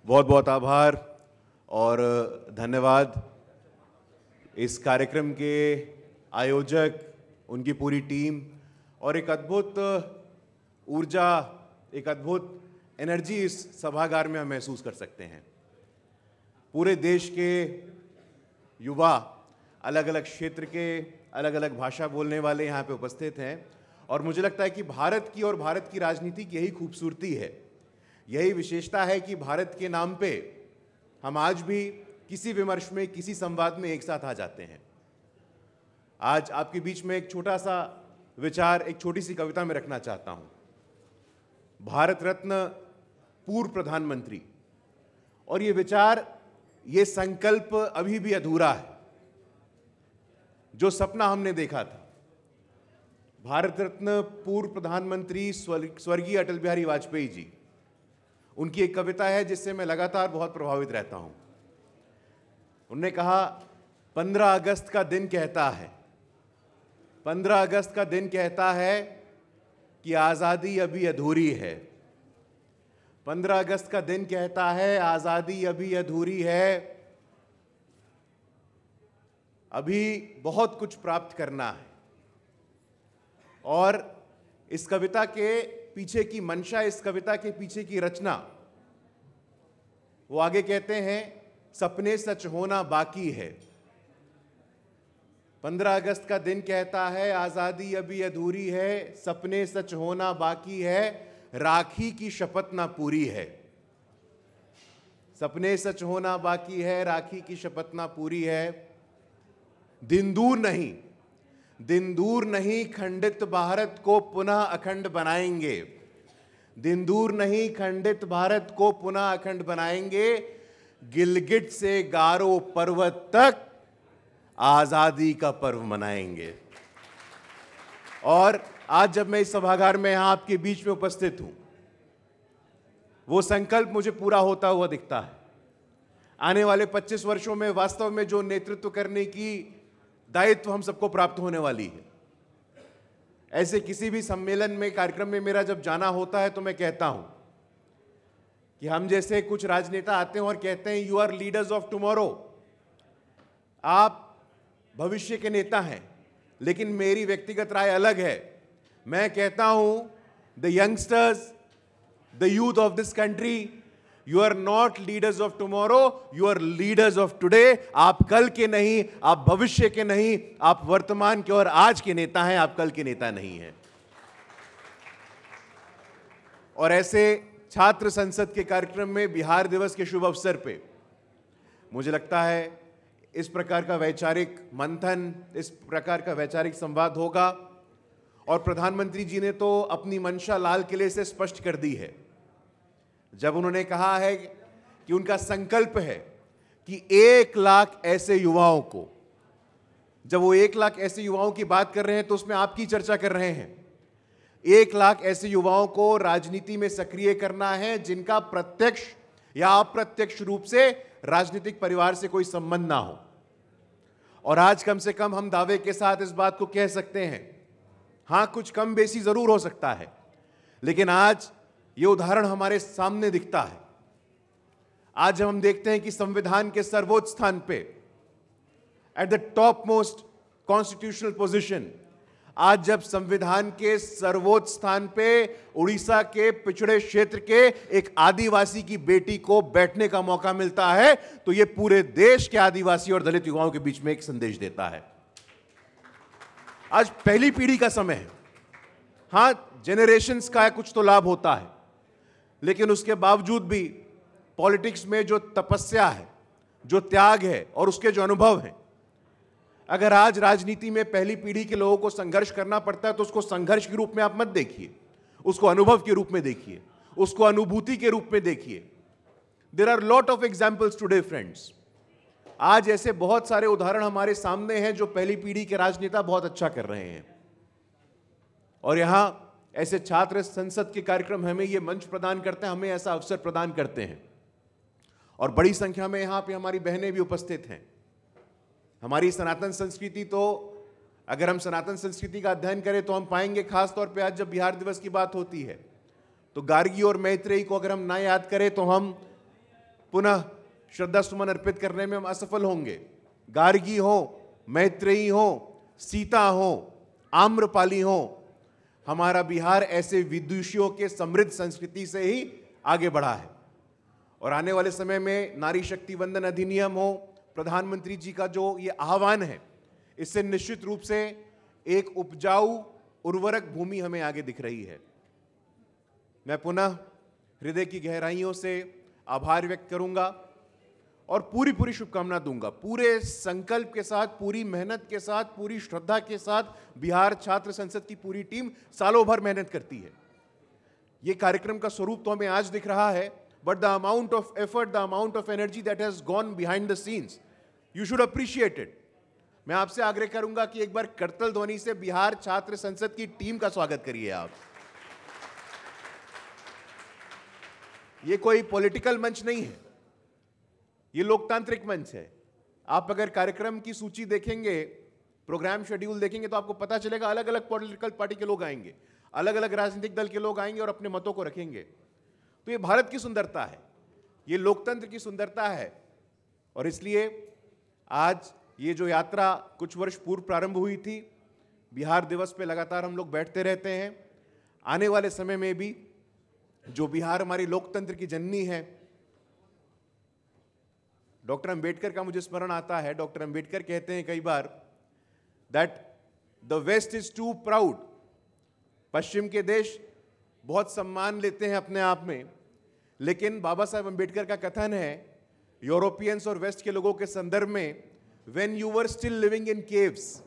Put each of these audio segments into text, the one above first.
बहुत बहुत आभार और धन्यवाद इस कार्यक्रम के आयोजक, उनकी पूरी टीम और एक अद्भुत ऊर्जा, एक अद्भुत एनर्जी इस सभागार में हम महसूस कर सकते हैं। पूरे देश के युवा अलग अलग क्षेत्र के अलग अलग भाषा बोलने वाले यहाँ पे उपस्थित हैं और मुझे लगता है कि भारत की और भारत की राजनीति की यही खूबसूरती है, यही विशेषता है कि भारत के नाम पे हम आज भी किसी विमर्श में, किसी संवाद में एक साथ आ जाते हैं। आज आपके बीच में एक छोटा सा विचार, एक छोटी सी कविता में रखना चाहता हूं। भारत रत्न पूर्व प्रधानमंत्री, और ये विचार, ये संकल्प अभी भी अधूरा है। जो सपना हमने देखा था, भारत रत्न पूर्व प्रधानमंत्री स्वर्गीय अटल बिहारी वाजपेयी जी, उनकी एक कविता है जिससे मैं लगातार बहुत प्रभावित रहता हूं। उन्होंने कहा, 15 अगस्त का दिन कहता है, 15 अगस्त का दिन कहता है कि आज़ादी अभी अधूरी है। 15 अगस्त का दिन कहता है आज़ादी अभी अधूरी है, अभी बहुत कुछ प्राप्त करना है। और इस कविता के पीछे की मंशा, इस कविता के पीछे की रचना, वो आगे कहते हैं, सपने सच होना बाकी है। 15 अगस्त का दिन कहता है आज़ादी अभी अधूरी है, सपने सच होना बाकी है, राखी की शपथ ना पूरी है। सपने सच होना बाकी है, राखी की शपथ ना पूरी है। दिन दूर नहीं, दिन दूर नहीं, खंडित भारत को पुनः अखंड बनाएंगे। दिन दूर नहीं, खंडित भारत को पुनः अखंड बनाएंगे। गिलगिट से गारो पर्वत तक आजादी का पर्व मनाएंगे। और आज जब मैं इस सभागार में यहां आपके बीच में उपस्थित हूं, वो संकल्प मुझे पूरा होता हुआ दिखता है। आने वाले 25 वर्षों में वास्तव में जो नेतृत्व करने की दायित्व हम सबको प्राप्त होने वाली है, ऐसे किसी भी सम्मेलन में, कार्यक्रम में मेरा जब जाना होता है तो मैं कहता हूं कि हम जैसे कुछ राजनेता आते हैं और कहते हैं, you are leaders of tomorrow, आप भविष्य के नेता हैं। लेकिन मेरी व्यक्तिगत राय अलग है। मैं कहता हूं, the youngsters, the youth of this country, you are not leaders of tomorrow, you are leaders of today. आप कल के नहीं, आप भविष्य के नहीं, आप वर्तमान के और आज के नेता हैं, आप कल के नेता नहीं हैं। और ऐसे छात्र संसद के कार्यक्रम में बिहार दिवस के शुभ अवसर पे मुझे लगता है इस प्रकार का वैचारिक मंथन, इस प्रकार का वैचारिक संवाद होगा। और प्रधानमंत्री जी ने तो अपनी मंशा लाल किले से स्पष्ट कर दी है, जब उन्होंने कहा है कि उनका संकल्प है कि 1 लाख ऐसे युवाओं को, जब वो 1 लाख ऐसे युवाओं की बात कर रहे हैं तो उसमें आपकी चर्चा कर रहे हैं। 1 लाख ऐसे युवाओं को राजनीति में सक्रिय करना है जिनका प्रत्यक्ष या अप्रत्यक्ष रूप से राजनीतिक परिवार से कोई संबंध ना हो। और आज कम से कम हम दावे के साथ इस बात को कह सकते हैं, हां कुछ कम बेसी जरूर हो सकता है, लेकिन आज ये उदाहरण हमारे सामने दिखता है। आज जब हम देखते हैं कि संविधान के सर्वोच्च स्थान पे, at the top most constitutional position, आज जब संविधान के सर्वोच्च स्थान पे उड़ीसा के पिछड़े क्षेत्र के एक आदिवासी की बेटी को बैठने का मौका मिलता है, तो यह पूरे देश के आदिवासी और दलित युवाओं के बीच में एक संदेश देता है। आज पहली पीढ़ी का समय है। हां, जेनरेशंस का कुछ तो लाभ होता है, लेकिन उसके बावजूद भी पॉलिटिक्स में जो तपस्या है, जो त्याग है और उसके जो अनुभव हैं, अगर आज राजनीति में पहली पीढ़ी के लोगों को संघर्ष करना पड़ता है तो उसको संघर्ष के रूप में आप मत देखिए, उसको अनुभव के रूप में देखिए, उसको अनुभूति के रूप में देखिए। There are lot of examples today friends. आज ऐसे बहुत सारे उदाहरण हमारे सामने हैं जो पहली पीढ़ी के राजनेता बहुत अच्छा कर रहे हैं। और यहां ऐसे छात्र संसद के कार्यक्रम हमें यह मंच प्रदान करते हैं, हमें ऐसा अवसर प्रदान करते हैं। और बड़ी संख्या में यहां पे हमारी बहनें भी उपस्थित हैं। हमारी सनातन संस्कृति, तो अगर हम सनातन संस्कृति का अध्ययन करें तो हम पाएंगे, खासतौर पे आज जब बिहार दिवस की बात होती है तो गार्गी और मैत्रेयी को अगर हम ना याद करें तो हम पुनः श्रद्धा सुमन अर्पित करने में हम असफल होंगे। गार्गी हो, मैत्रेयी हो, सीता हो, आम्रपाली हो, हमारा बिहार ऐसे विदुषियों के समृद्ध संस्कृति से ही आगे बढ़ा है। और आने वाले समय में नारी शक्ति वंदन अधिनियम हो, प्रधानमंत्री जी का जो ये आह्वान है, इससे निश्चित रूप से एक उपजाऊ उर्वरक भूमि हमें आगे दिख रही है। मैं पुनः हृदय की गहराइयों से आभार व्यक्त करूंगा और पूरी शुभकामना दूंगा। पूरे संकल्प के साथ, पूरी मेहनत के साथ, पूरी श्रद्धा के साथ बिहार छात्र संसद की पूरी टीम सालों भर मेहनत करती है। ये कार्यक्रम का स्वरूप तो हमें आज दिख रहा है, but the amount of effort, the amount of energy that has gone behind the scenes, you should appreciate it. मैं आपसे आग्रह करूंगा कि एक बार करतल ध्वनि से बिहार छात्र संसद की टीम का स्वागत करिए आप। ये कोई पॉलिटिकल मंच नहीं है, ये लोकतांत्रिक मंच है। आप अगर कार्यक्रम की सूची देखेंगे, प्रोग्राम शेड्यूल देखेंगे, तो आपको पता चलेगा अलग अलग पॉलिटिकल पार्टी के लोग आएंगे, अलग अलग राजनीतिक दल के लोग आएंगे और अपने मतों को रखेंगे। तो ये भारत की सुंदरता है, ये लोकतंत्र की सुंदरता है। और इसलिए आज ये जो यात्रा कुछ वर्ष पूर्व प्रारंभ हुई थी, बिहार दिवस पे लगातार हम लोग बैठते रहते हैं। आने वाले समय में भी जो बिहार हमारी लोकतंत्र की जननी है, डॉक्टर अंबेडकर का मुझे स्मरण आता है। डॉक्टर अंबेडकर कहते हैं कई बार that the West is too proud. पश्चिम के देश बहुत सम्मान लेते हैं अपने आप में, लेकिन बाबा साहब अंबेडकर का कथन है यूरोपियंस और वेस्ट के लोगों के संदर्भ में, when you were still living in caves,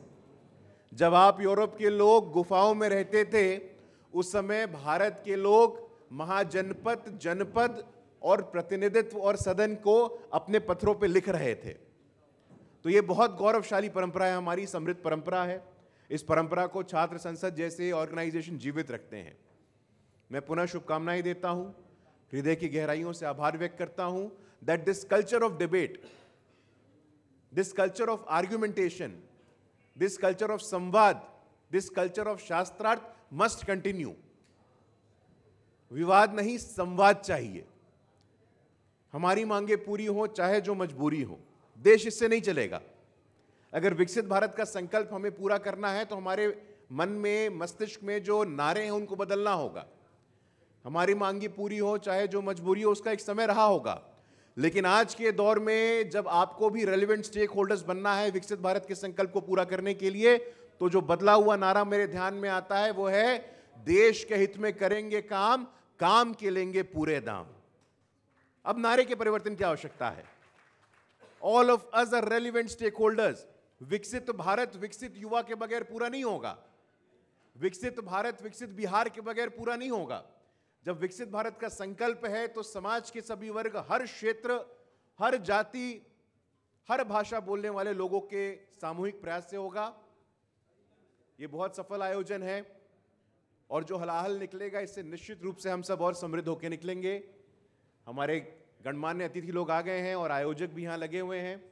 जब आप यूरोप के लोग गुफाओं में रहते थे, उस समय भारत के लोग महाजनपद, जनपद और प्रतिनिधित्व और सदन को अपने पत्थरों पे लिख रहे थे। तो ये बहुत गौरवशाली परंपरा है, हमारी समृद्ध परंपरा है। इस परंपरा को छात्र संसद जैसे ऑर्गेनाइजेशन जीवित रखते हैं। मैं पुनः शुभकामनाएं देता हूं, हृदय की गहराइयों से आभार व्यक्त करता हूं that this culture of debate, this culture of argumentation, this culture of संवाद, दिस कल्चर ऑफ शास्त्रार्थ मस्ट कंटिन्यू। विवाद नहीं, संवाद चाहिए। हमारी मांगे पूरी हो चाहे जो मजबूरी हो, देश इससे नहीं चलेगा। अगर विकसित भारत का संकल्प हमें पूरा करना है तो हमारे मन में, मस्तिष्क में जो नारे हैं उनको बदलना होगा। हमारी मांगी पूरी हो चाहे जो मजबूरी हो, उसका एक समय रहा होगा। लेकिन आज के दौर में जब आपको भी रेलेवेंट स्टेक होल्डर्स बनना है विकसित भारत के संकल्प को पूरा करने के लिए, तो जो बदला हुआ नारा मेरे ध्यान में आता है वो है देश के हित में करेंगे काम, काम के लेंगे पूरे दाम। अब नारे के परिवर्तन की आवश्यकता है। All of us are relevant stake holders. विकसित भारत विकसित युवा के बगैर पूरा नहीं होगा। विकसित भारत विकसित बिहार के बगैर पूरा नहीं होगा। जब विकसित भारत का संकल्प है तो समाज के सभी वर्ग, हर क्षेत्र, हर जाति, हर भाषा बोलने वाले लोगों के सामूहिक प्रयास से होगा। यह बहुत सफल आयोजन है और जो हलाहल निकलेगा इससे निश्चित रूप से हम सब और समृद्ध होकर निकलेंगे। हमारे गणमान्य अतिथि लोग आ गए हैं और आयोजक भी यहाँ लगे हुए हैं।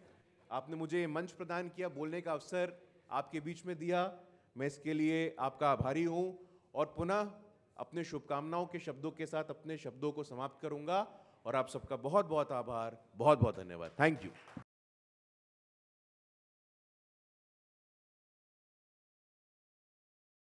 आपने मुझे मंच प्रदान किया, बोलने का अवसर आपके बीच में दिया, मैं इसके लिए आपका आभारी हूँ। और पुनः अपने शुभकामनाओं के शब्दों के साथ अपने शब्दों को समाप्त करूंगा और आप सबका बहुत बहुत आभार, बहुत बहुत धन्यवाद। Thank you.